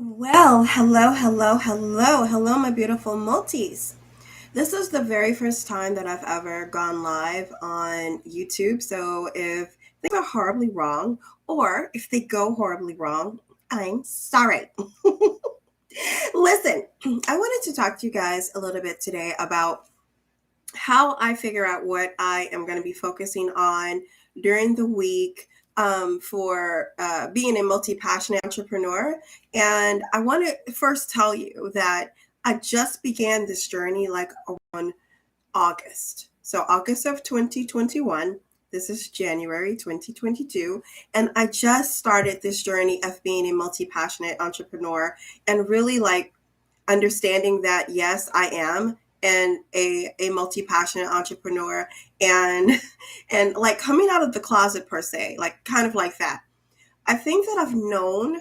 Well, hello, my beautiful multis. This is the very first time that I've ever gone live on YouTube. So if things are horribly wrong, or if they go horribly wrong, I'm sorry. Listen, I wanted to talk to you guys a little bit today about how I figure out what I am going to be focusing on during the week for being a multi passionate entrepreneur. And I want to first tell you that I just began this journey like on August. So, August of 2021. This is January 2022. And I just started this journey of being a multi passionate entrepreneur and really like understanding that yes, I am and a multi-passionate entrepreneur and and like coming out of the closet per se, like kind of like that. I think that I've known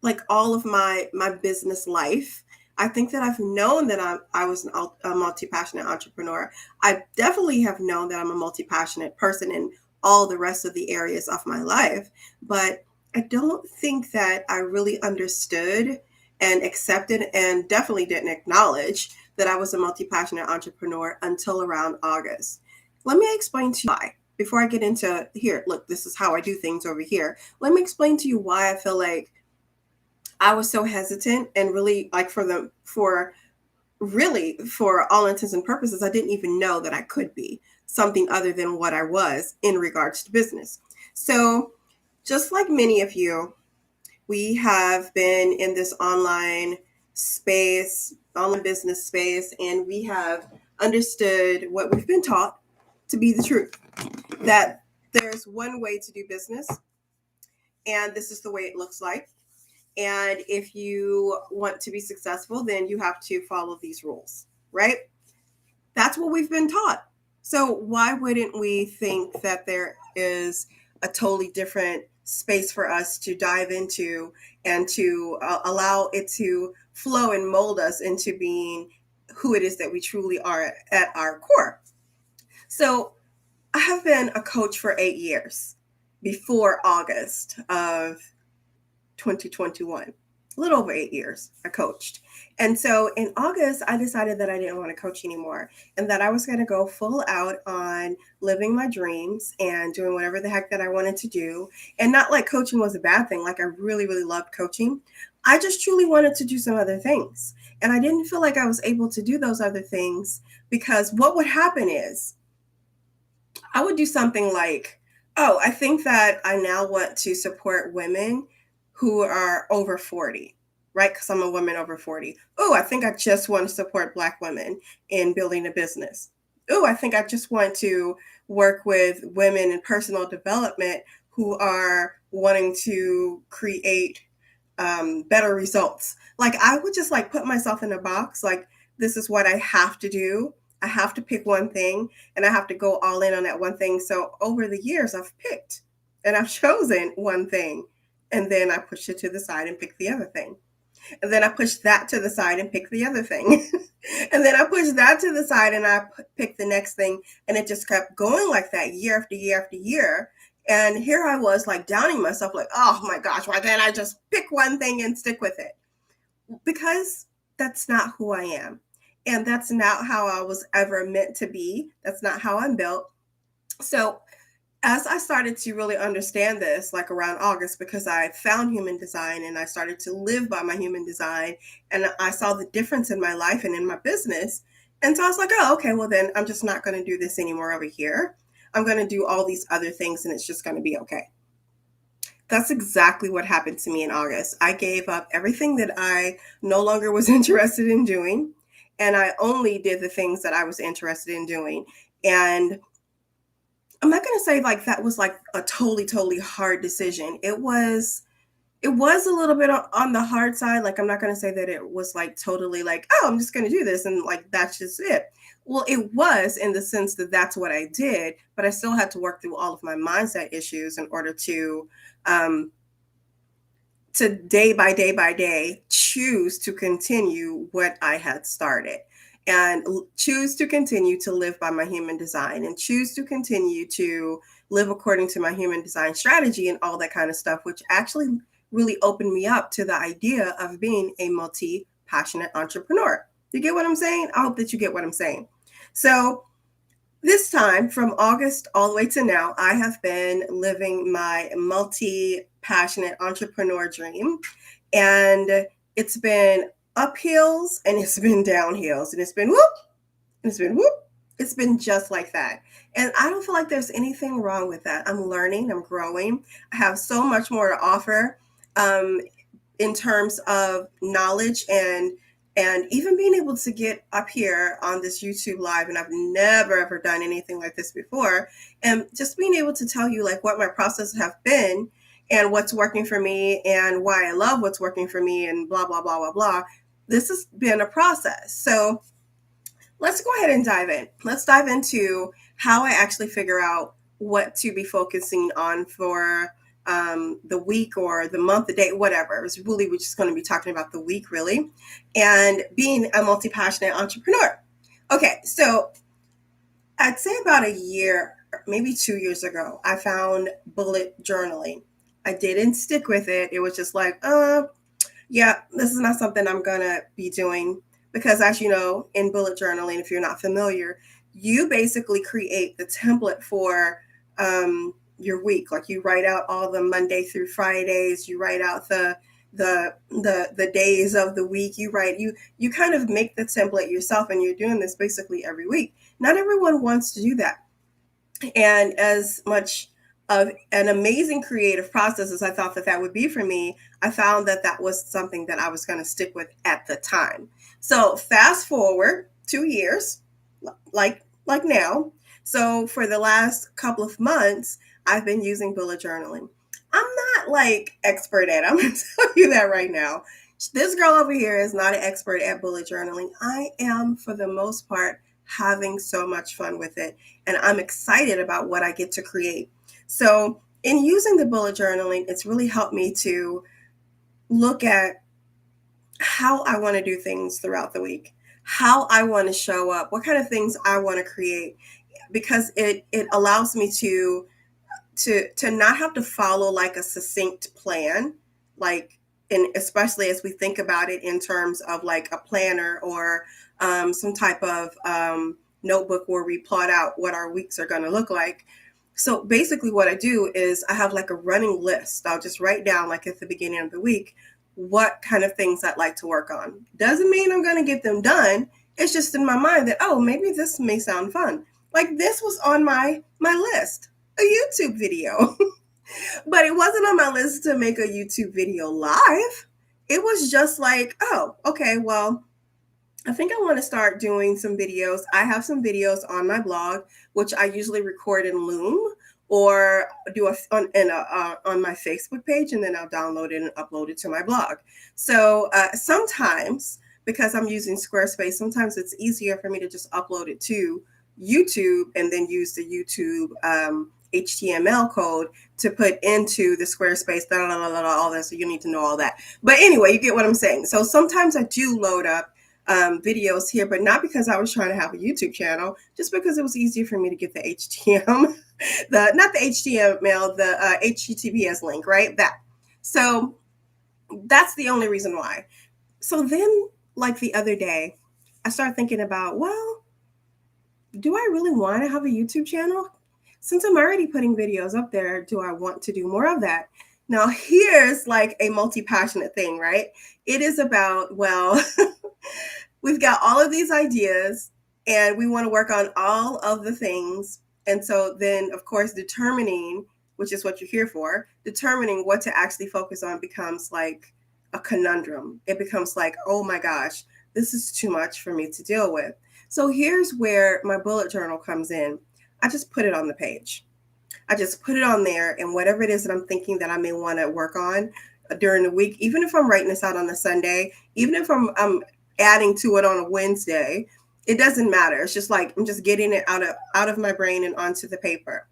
like all of my business life. I think that I've known that I was a multi-passionate entrepreneur. I definitely have known that I'm a multi-passionate person in all the rest of the areas of my life, but I don't think that I really understood and accepted and definitely didn't acknowledge that I was a multi-passionate entrepreneur until around August. Let me explain to you why. Before I get into here, look, this is how I do things over here. Let me explain to you why I feel like I was so hesitant and really like for all intents and purposes, I didn't even know that I could be something other than what I was in regards to business. So, just like many of you, we have been in this online space, online business space, and we have understood what we've been taught to be the truth that there's one way to do business, and this is the way it looks like. And if you want to be successful, then you have to follow these rules, right? That's what we've been taught. So why wouldn't we think that there is a totally different space for us to dive into and to allow it to flow and mold us into being who it is that we truly are at our core? So I have been a coach for 8 years before August of 2021. A little over 8 years I coached. And so in August, I decided that I didn't want to coach anymore and that I was going to go full out on living my dreams and doing whatever the heck that I wanted to do. And not like coaching was a bad thing. Like I really, really loved coaching. I just truly wanted to do some other things. And I didn't feel like I was able to do those other things because what would happen is I would do something like, oh, I think that I now want to support women who are over 40, right? Because I'm a woman over 40. Oh, I think I just want to support Black women in building a business. Oh, I think I just want to work with women in personal development who are wanting to create better results. Like I would just like put myself in a box. Like this is what I have to do. I have to pick one thing and I have to go all in on that one thing. So over the years, I've picked and I've chosen one thing. And then I pushed it to the side and picked the other thing. And then I pushed that to the side and picked the other thing. And then I pushed that to the side and I picked the next thing. And it just kept going like that year after year after year. And here I was like downing myself, like, oh my gosh, why can't I just pick one thing and stick with it? Because that's not who I am. And that's not how I was ever meant to be. That's not how I'm built. So as I started to really understand this, like around August, because I found human design and I started to live by my human design, and I saw the difference in my life and in my business. And so I was like, oh, okay, well, then I'm just not going to do this anymore over here. I'm going to do all these other things and it's just going to be okay. That's exactly what happened to me in August. I gave up everything that I no longer was interested in doing, and I only did the things that I was interested in doing. And I'm not going to say like that was like a totally hard decision. It was a little bit on the hard side. Like I'm not going to say that it was like totally like, oh, I'm just going to do this and like that's just it. Well, it was in the sense that that's what I did, but I still had to work through all of my mindset issues in order um to day by day choose to continue what I had started and choose to continue to live by my human design and choose to continue to live according to my human design strategy and all that kind of stuff, which actually really opened me up to the idea of being a multi-passionate entrepreneur. You get what I'm saying? I hope that you get what I'm saying. So this time, from August all the way to now, I have been living my multi-passionate entrepreneur dream. And it's been uphills and it's been downhills and it's been whoop and it's been whoop. It's been just like that. And I don't feel like there's anything wrong with that. I'm learning, I'm growing. I have so much more to offer. Um, in terms of knowledge and even being able to get up here on this YouTube live, and I've never ever done anything like this before, and just being able to tell you like what my processes have been and what's working for me and why I love what's working for me and blah blah blah blah blah. This has been a process. So let's go ahead and dive in. Let's dive into how I actually figure out what to be focusing on for the week or the month, the day, whatever. It's really, we're just going to be talking about the week, really, and being a multi-passionate entrepreneur. Okay, so I'd say about a year, maybe 2 years ago, I found bullet journaling. I didn't stick with it. It was just like, yeah, this is not something I'm going to be doing because, as you know, in bullet journaling, if you're not familiar, you basically create the template for your week. Like you write out all the Monday through Fridays, you write out the days of the week. You kind of make the template yourself, and you're doing this basically every week. Not everyone wants to do that. And as much of an amazing creative process as I thought that would be for me, I found that was something that I was going to stick with at the time. So fast forward 2 years, like now. So for the last couple of months, I've been using bullet journaling. I'm not like expert at it. I'm going to tell you that right now. This girl over here is not an expert at bullet journaling. I am, for the most part, having so much fun with it. And I'm excited about what I get to create. So in using the bullet journaling, it's really helped me to look at how I want to do things throughout the week, how I want to show up, what kind of things I want to create, because it allows me to not have to follow like a succinct plan, like, and especially as we think about it in terms of like a planner or some type of notebook where we plot out what our weeks are going to look like. So basically what I do is I have like a running list. I'll just write down like at the beginning of the week what kind of things I'd like to work on. Doesn't mean I'm going to get them done. It's just in my mind that, oh, maybe this may sound fun. Like this was on my list, a YouTube video. But it wasn't on my list to make a YouTube video live. It was just like, oh, okay, well, I think I want to start doing some videos. I have some videos on my blog, which I usually record in Loom or do on my Facebook page, and then I'll download it and upload it to my blog. So sometimes, because I'm using Squarespace, sometimes it's easier for me to just upload it to YouTube and then use the YouTube HTML code to put into the Squarespace, all that. So you need to know all that. But anyway, you get what I'm saying. So sometimes I do load up videos here, but not because I was trying to have a YouTube channel, just because it was easier for me to get the HTML, not the HTML, the HTTPS link, right? That. So that's the only reason why. So then, like the other day, I started thinking about, well, do I really want to have a YouTube channel? Since I'm already putting videos up there, do I want to do more of that? Now, here's like a multi-passionate thing, right? It is about, well, we've got all of these ideas and we want to work on all of the things. And so then, of course, determining, which is what you're here for, determining what to actually focus on becomes like a conundrum. It becomes like, oh my gosh, this is too much for me to deal with. So here's where my bullet journal comes in. I just put it on the page. I just put it on there, and whatever it is that I'm thinking that I may want to work on during the week, even if I'm writing this out on a Sunday, even if I'm adding to it on a Wednesday, it doesn't matter. It's just like I'm just getting it out of my brain and onto the paper.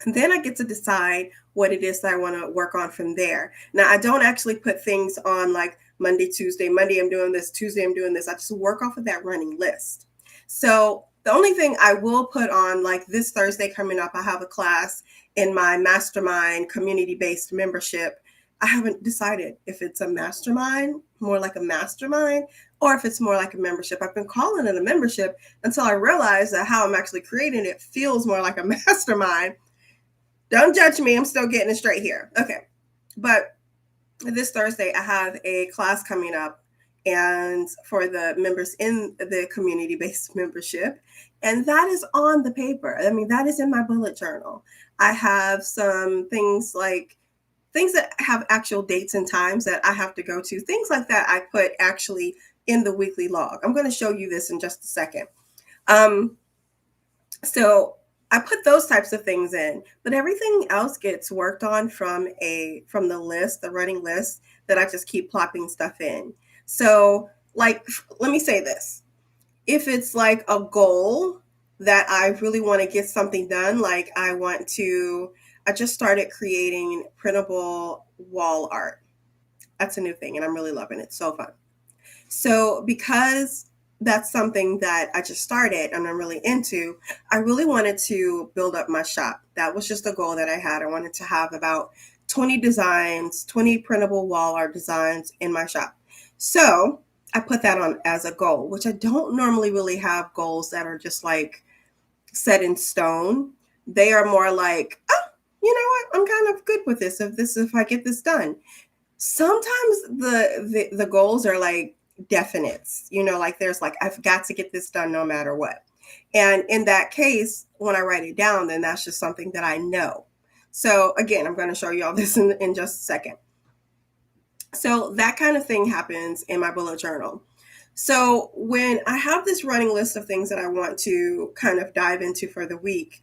And then I get to decide what it is that I want to work on from there. Now, I don't actually put things on like Monday, Tuesday. Monday, I'm doing this. Tuesday, I'm doing this. I just work off of that running list. So the only thing I will put on, like this Thursday coming up, I have a class in my mastermind community-based membership I haven't decided if it's a mastermind, more like a mastermind, or if it's more like a membership. I've been calling it a membership until I realized that how I'm actually creating it feels more like a mastermind. Don't judge me. I'm still getting it straight here. Okay. But this Thursday, I have a class coming up and for the members in the community-based membership. And that is on the paper. I mean, that is in my bullet journal. I have some things like things that have actual dates and times that I have to go to. Things like that I put actually in the weekly log. I'm going to show you this in just a second. So I put those types of things in, but everything else gets worked on from the list, the running list that I just keep plopping stuff in. So like, let me say this. If it's like a goal that I really want to get something done, like I just started creating printable wall art. That's a new thing and I'm really loving it. So fun. So because that's something that I just started and I'm really into, I really wanted to build up my shop. That was just a goal that I had. I wanted to have about 20 designs, 20 printable wall art designs in my shop. So I put that on as a goal, which I don't normally really have goals that are just like set in stone. They are more like, oh, you know what? I'm kind of good with this. If I get this done. Sometimes the goals are like definites, like there's like, I've got to get this done no matter what. And in that case, when I write it down, then that's just something that I know. So again, I'm going to show you all this in just a second. So that kind of thing happens in my bullet journal. So when I have this running list of things that I want to kind of dive into for the week,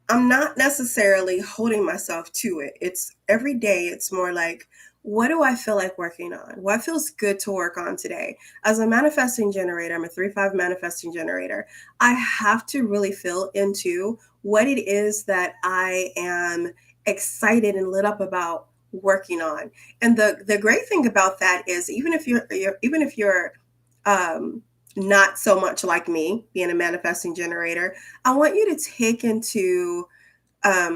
I'm not necessarily holding myself to it. It's every day. It's more like, what do I feel like working on? What feels good to work on today? As a manifesting generator, I'm a 3-5 manifesting generator. I have to really feel into what it is that I am excited and lit up about working on. And the great thing about that is even if you're not so much like me, being a manifesting generator, I want you to take into I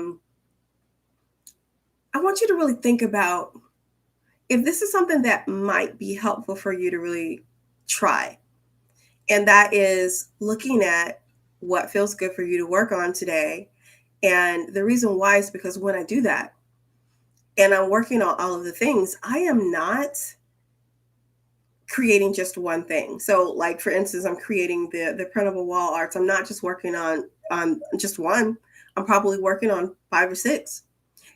want you to really think about if this is something that might be helpful for you to really try. And that is looking at what feels good for you to work on today. And the reason why is because when I do that and I'm working on all of the things, I am not creating just one thing. So like for instance, I'm creating the printable wall arts. I'm not just working on just one. I'm probably working on 5 or 6.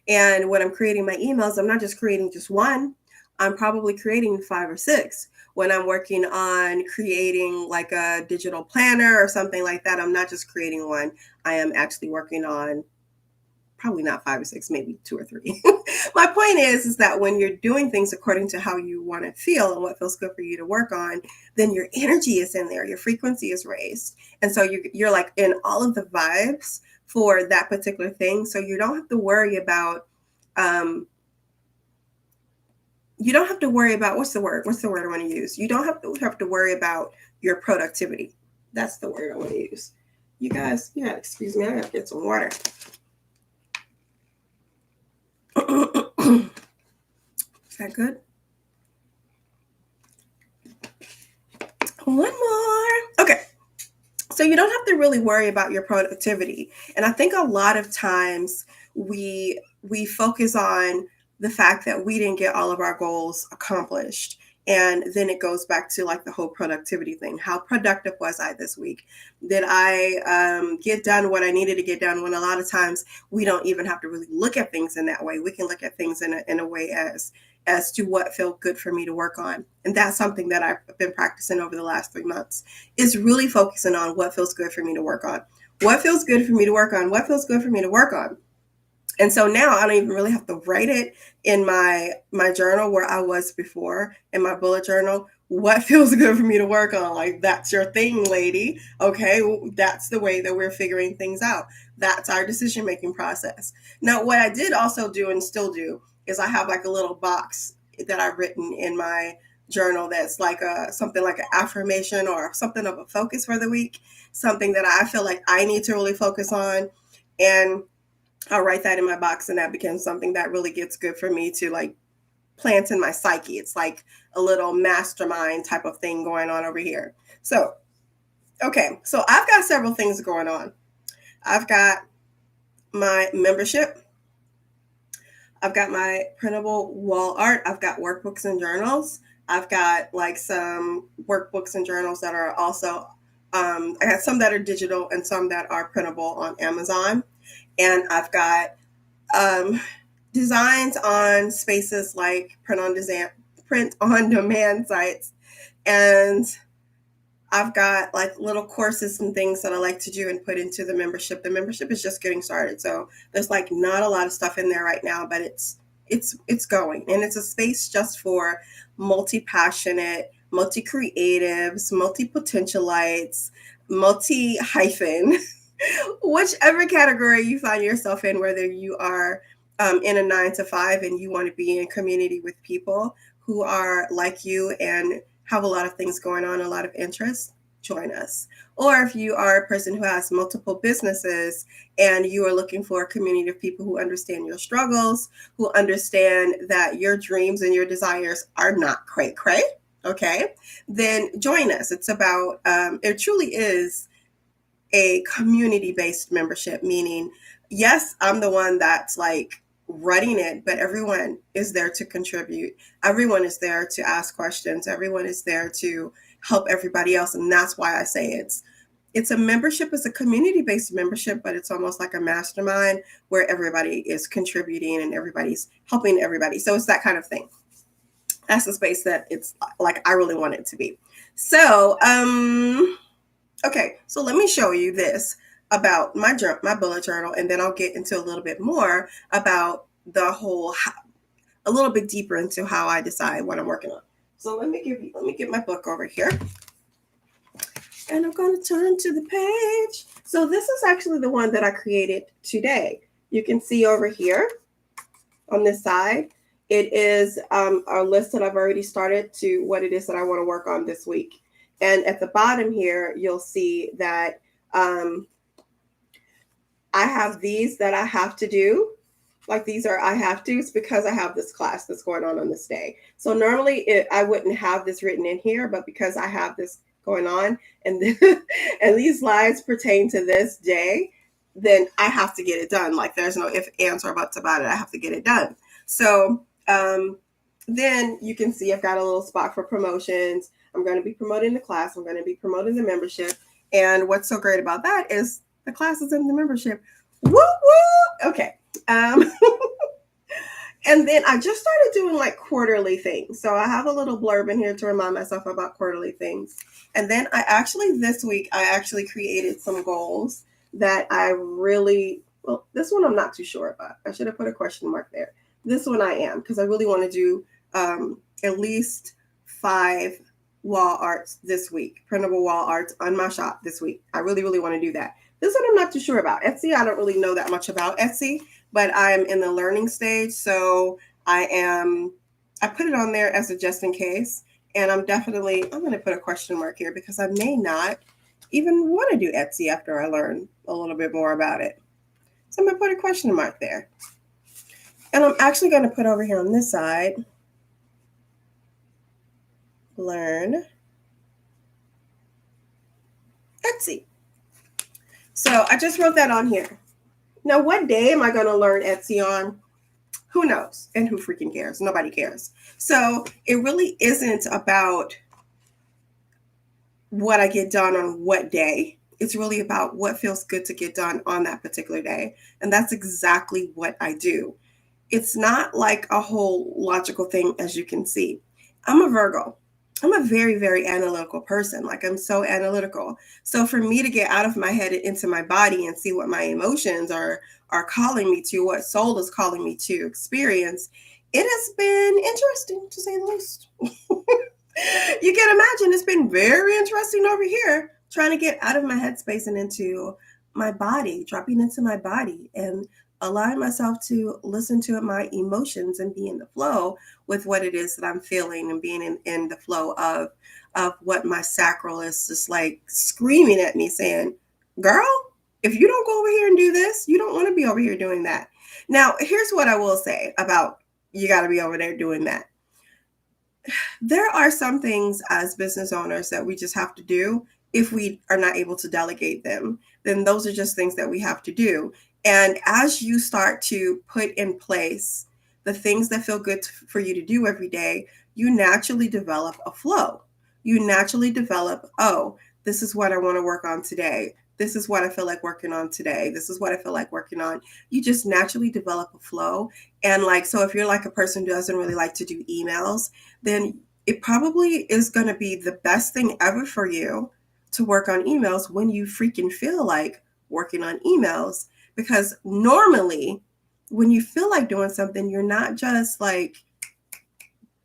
And when I'm creating my emails, I'm not just creating just one. I'm probably creating 5 or 6. When I'm working on creating like a digital planner or something like that, I'm not just creating one. I am actually working on probably not 5 or 6, maybe 2 or 3. My point is that when you're doing things according to how you want to feel and what feels good for you to work on, then your energy is in there, your frequency is raised. And so you're like in all of the vibes for that particular thing. So you don't have to worry about, what's the word I want to use? You don't have to worry about your productivity. That's the word I want to use. You guys, you gotta excuse me. I gotta get some water. Is that good? One more. Okay. So you don't have to really worry about your productivity. And I think a lot of times we focus on the fact that we didn't get all of our goals accomplished. And then it goes back to like the whole productivity thing. How productive was I this week? Did I get done what I needed to get done? When a lot of times we don't even have to really look at things in that way. We can look at things in a way as to what felt good for me to work on. And that's something that I've been practicing over the last 3 months, is really focusing on what feels good for me to work on. What feels good for me to work on? What feels good for me to work on? And so now I don't even really have to write it in my journal where I was before, in my bullet journal. What feels good for me to work on? Like, that's your thing, lady. Okay, that's the way that we're figuring things out. That's our decision-making process. Now, what I did also do and still do is I have like a little box that I've written in my journal that's like something like an affirmation or something of a focus for the week, something that I feel like I need to really focus on. And I'll write that in my box, and that becomes something that really gets good for me to like plant in my psyche. It's like a little mastermind type of thing going on over here. So, okay, so I've got several things going on. I've got my membership, I've got my printable wall art, I've got workbooks and journals, I've got like some workbooks and journals that are also, I got some that are digital and some that are printable on Amazon. And I've got um, designs on spaces like print on demand sites, and I've got like little courses and things that I like to do and put into the membership. The membership is just getting started, so there's like not a lot of stuff in there right now, but it's going, and it's a space just for multi passionate, multi creatives, multi potentialites, multi hyphen, whichever category you find yourself in, whether you are in a 9 to 5 and you want to be in community with people who are like you and have a lot of things going on, a lot of interests, join us. Or if you are a person who has multiple businesses and you are looking for a community of people who understand your struggles, who understand that your dreams and your desires are not cray cray, okay, then join us. It's about, it truly is a community based membership, meaning, yes, I'm the one that's like running it, but everyone is there to contribute. Everyone is there to ask questions. Everyone is there to help everybody else. And that's why I say it's a membership, it's a community based membership, but it's almost like a mastermind where everybody is contributing and everybody's helping everybody. So it's that kind of thing. That's the space that it's like I really want it to be. So, okay, so let me show you this about my bullet journal, and then I'll get into a little bit more about the whole, a little bit deeper into how I decide what I'm working on. So let me get my book over here, and I'm going to turn to the page. So this is actually the one that I created today. You can see over here on this side, it is a list that I've already started to what it is that I want to work on this week. And at the bottom here, you'll see that I have these that I have to do. Like these are I have to's because I have this class that's going on this day. So normally I wouldn't have this written in here, but because I have this going on and and these slides pertain to this day, then I have to get it done. Like there's no if, ands, or buts about it. I have to get it done. So then you can see I've got a little spot for promotions. I'm going to be promoting the class. I'm going to be promoting the membership. And what's so great about that is the classes and the membership. Woo woo. Okay. And then I just started doing like quarterly things. So I have a little blurb in here to remind myself about quarterly things. And then this week, I actually created some goals that I really, well, this one I'm not too sure about. I should have put a question mark there. This one I am, because I really want to do at least 5 wall arts this week, printable wall arts on my shop this week. I really, really want to do that. This one I'm not too sure about. Etsy, I don't really know that much about Etsy, but I'm in the learning stage. So I put it on there as a just in case. And I'm going to put a question mark here because I may not even want to do Etsy after I learn a little bit more about it. So I'm going to put a question mark there. And I'm actually going to put over here on this side, learn Etsy. So I just wrote that on here. Now, what day am I going to learn Etsy on? Who knows? And who freaking cares? Nobody cares. So it really isn't about what I get done on what day. It's really about what feels good to get done on that particular day. And that's exactly what I do. It's not like a whole logical thing, as you can see. I'm a Virgo. I'm a very, very analytical person. Like I'm so analytical. So for me to get out of my head and into my body and see what my emotions are calling me to, what soul is calling me to experience, it has been interesting to say the least. You can imagine it's been very interesting over here trying to get out of my headspace and into my body, dropping into my body and allowing myself to listen to my emotions and be in the flow with what it is that I'm feeling and being in the flow of what my sacral is just like screaming at me saying, girl, If you don't go over here and do this, you don't want to be over here doing that. Now, here's what I will say about you got to be over there doing that. There are some things as business owners that we just have to do. If we are not able to delegate them, then those are just things that we have to do. And as you start to put in place the things that feel good for you to do every day, you naturally develop a flow. You naturally develop, oh, this is what I want to work on today. This is what I feel like working on today. This is what I feel like working on. You just naturally develop a flow. And like, so if you're like a person who doesn't really like to do emails, then it probably is going to be the best thing ever for you to work on emails when you freaking feel like working on emails. Because normally, when you feel like doing something, you're not just like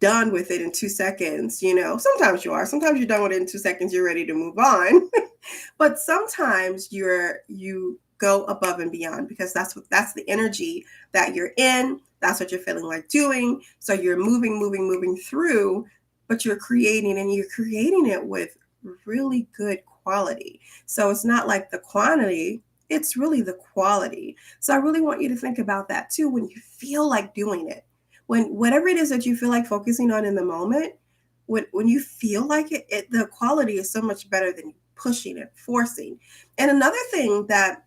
done with it in 2 seconds. Sometimes you are. Sometimes you're done with it in 2 seconds. You're ready to move on. But sometimes you go above and beyond, because that's the energy that you're in. That's what you're feeling like doing. So you're moving through, but you're creating it with really good quality. So it's not like the quantity, it's really the quality. So I really want you to think about that too when you feel like doing it. When whatever it is that you feel like focusing on in the moment, when you feel like it the quality is so much better than pushing and forcing. And another thing that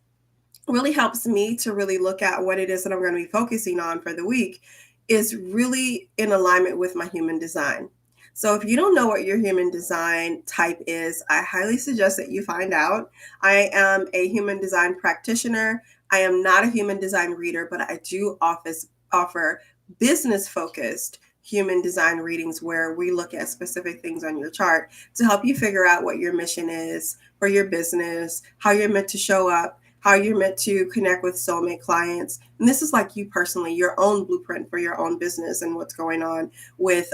really helps me to really look at what it is that I'm going to be focusing on for the week is really in alignment with my human design. So if you don't know what your human design type is, I highly suggest that you find out. I am a human design practitioner. I am not a human design reader, but I do offer business focused human design readings where we look at specific things on your chart to help you figure out what your mission is for your business, how you're meant to show up, how you're meant to connect with soulmate clients. And this is like you personally, your own blueprint for your own business and what's going on with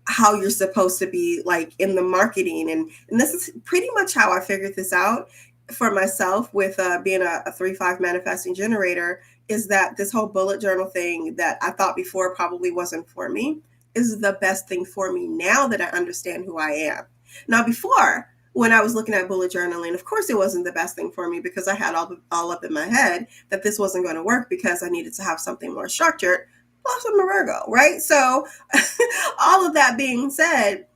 how you're supposed to be like in the marketing. And this is pretty much how I figured this out for myself with being a 3-5 manifesting generator, is that this whole bullet journal thing that I thought before probably wasn't for me is the best thing for me now that I understand who I am. Now, before, when I was looking at bullet journaling, of course it wasn't the best thing for me because I had all up in my head that this wasn't going to work because I needed to have something more structured. Plus I'm a Virgo, right? So all of that being said,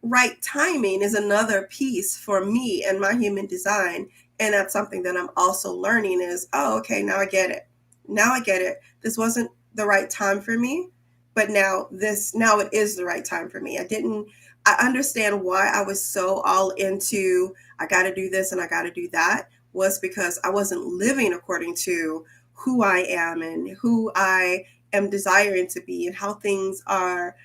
right timing is another piece for me and my human design. And that's something that I'm also learning is, oh, okay, now I get it. This wasn't the right time for me, but now it is the right time for me. I understand why I was so all into, I got to do this and I got to do that, was because I wasn't living according to who I am and who I am desiring to be and how things are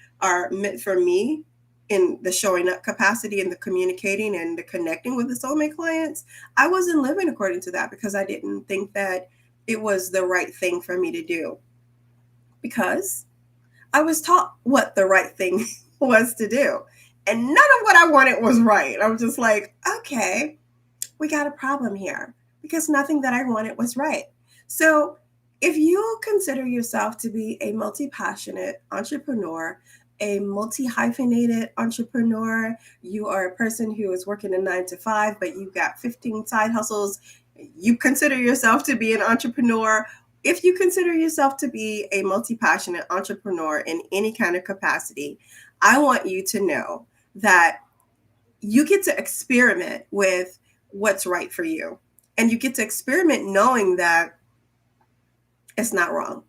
meant for me in the showing up capacity and the communicating and the connecting with the soulmate clients. I wasn't living according to that because I didn't think that it was the right thing for me to do, because I was taught what the right thing was to do. And none of what I wanted was right. I was just like, okay, we got a problem here because nothing that I wanted was right. So if you consider yourself to be a multi-passionate entrepreneur, a multi-hyphenated entrepreneur, you are a person who is working a 9 to 5, but you've got 15 side hustles, you consider yourself to be an entrepreneur. If you consider yourself to be a multi-passionate entrepreneur in any kind of capacity, I want you to know that you get to experiment with what's right for you. And you get to experiment knowing that it's not wrong.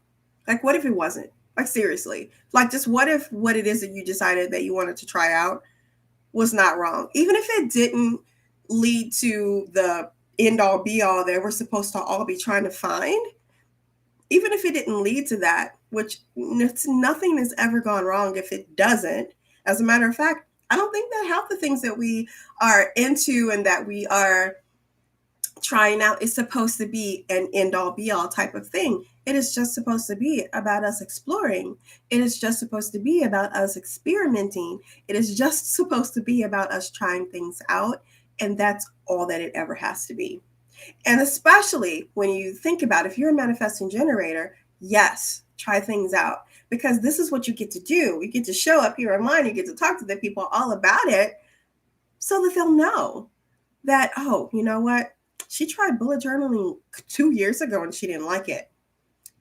Like, what if it wasn't? Like, seriously. Like, just what if what it is that you decided that you wanted to try out was not wrong? Even if it didn't lead to the end all be all that we're supposed to all be trying to find, even if it didn't lead to that, which nothing has ever gone wrong if it doesn't. As a matter of fact, I don't think that half the things that we are into and that we are trying out is supposed to be an end all be all type of thing. It is just supposed to be about us exploring. It is just supposed to be about us experimenting. It is just supposed to be about us trying things out. And that's all that it ever has to be. And especially when you think about, if you're a manifesting generator, yes, try things out, because this is what you get to do. You get to show up here online. You get to talk to the people all about it so that they'll know. that, oh, you know what? She tried bullet journaling 2 years ago and she didn't like it.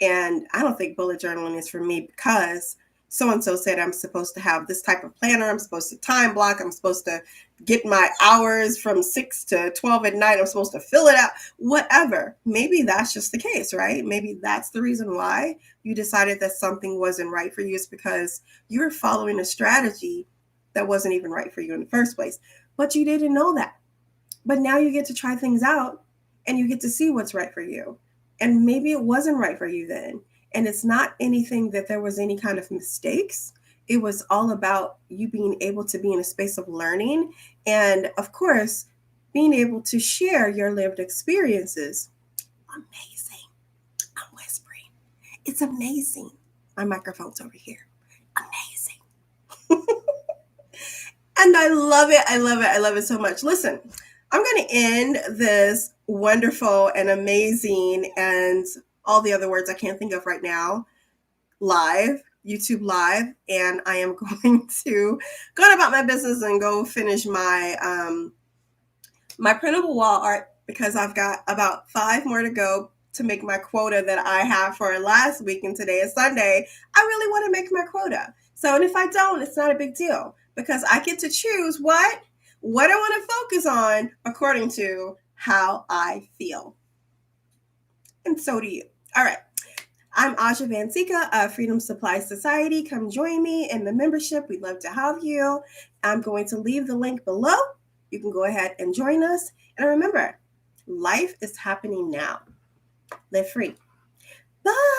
And I don't think bullet journaling is for me because so and so said I'm supposed to have this type of planner. I'm supposed to time block. I'm supposed to get my hours from 6 to 12 at night. I'm supposed to fill it out, whatever. Maybe that's just the case, right? Maybe that's the reason why you decided that something wasn't right for you, is because you were following a strategy that wasn't even right for you in the first place. But you didn't know that. But now you get to try things out and you get to see what's right for you. And maybe it wasn't right for you then. And it's not anything that there was any kind of mistakes. It was all about you being able to be in a space of learning. And of course, being able to share your lived experiences. Amazing. I'm whispering. It's amazing. My microphone's over here. Amazing. And I love it. I love it. I love it so much. Listen, I'm going to end this wonderful and amazing and all the other words I can't think of right now live, YouTube live. And I am going to go about my business and go finish my printable wall art, because I've got about 5 more to go to make my quota that I have for last week, and today is Sunday. I really want to make my quota. So, and if I don't, it's not a big deal, because I get to choose what I want to focus on according to how I feel. And so do you. All right. I'm Aja Van Sika of Freedom Supply Society. Come join me in the membership. We'd love to have you. I'm going to leave the link below. You can go ahead and join us. And remember, life is happening now. Live free. Bye.